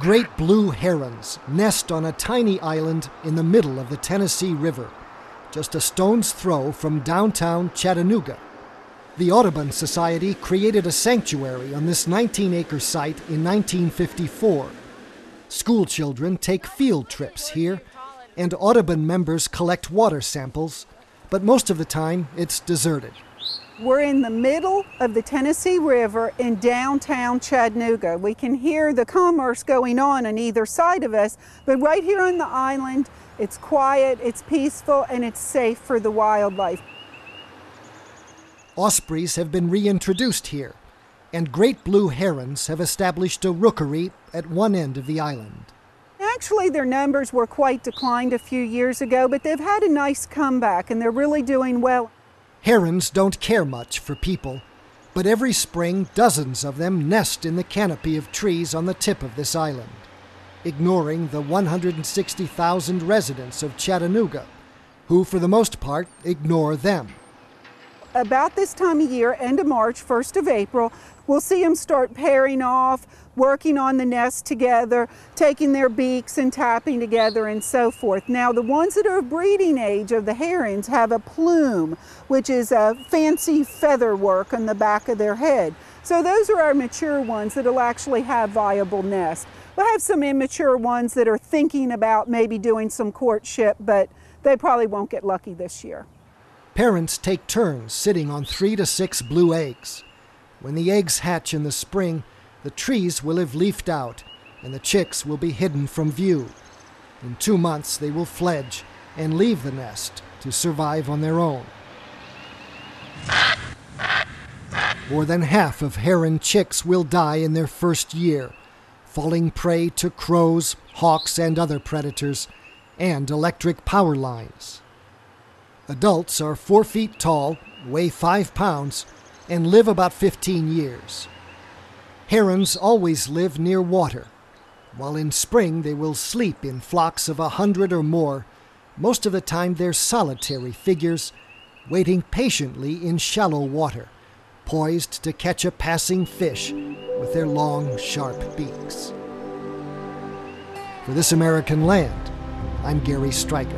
great blue herons nest on a tiny island in the middle of the Tennessee River, just a stone's throw from downtown Chattanooga. The Audubon Society created a sanctuary on this 19-acre site in 1954. School children take field trips here, and Audubon members collect water samples, but most of the time it's deserted. We're in the middle of the Tennessee River in downtown Chattanooga. We can hear the commerce going on either side of us, but right here on the island, it's quiet, it's peaceful, and it's safe for the wildlife. Ospreys have been reintroduced here, and great blue herons have established a rookery at one end of the island. Actually, their numbers were quite declined a few years ago, but they've had a nice comeback, and they're really doing well. Herons don't care much for people, but every spring dozens of them nest in the canopy of trees on the tip of this island, ignoring the 160,000 residents of Chattanooga, who for the most part ignore them. About this time of year, end of March, 1st of April, we'll see them start pairing off, working on the nest together, taking their beaks and tapping together and so forth. Now, the ones that are of breeding age of the herons have a plume, which is a fancy feather work on the back of their head. So those are our mature ones that'll actually have viable nests. We'll have some immature ones that are thinking about maybe doing some courtship, but they probably won't get lucky this year. Parents take turns sitting on 3 to 6 blue eggs. When the eggs hatch in the spring, the trees will have leafed out and the chicks will be hidden from view. In 2 months, they will fledge and leave the nest to survive on their own. More than half of heron chicks will die in their first year, falling prey to crows, hawks, and other predators, and electric power lines. Adults are 4 feet tall, weigh 5 pounds, and live about 15 years. Herons always live near water. While in spring they will sleep in flocks of 100 or more, most of the time they're solitary figures, waiting patiently in shallow water, poised to catch a passing fish with their long, sharp beaks. For This American Land, I'm Gary Stryker.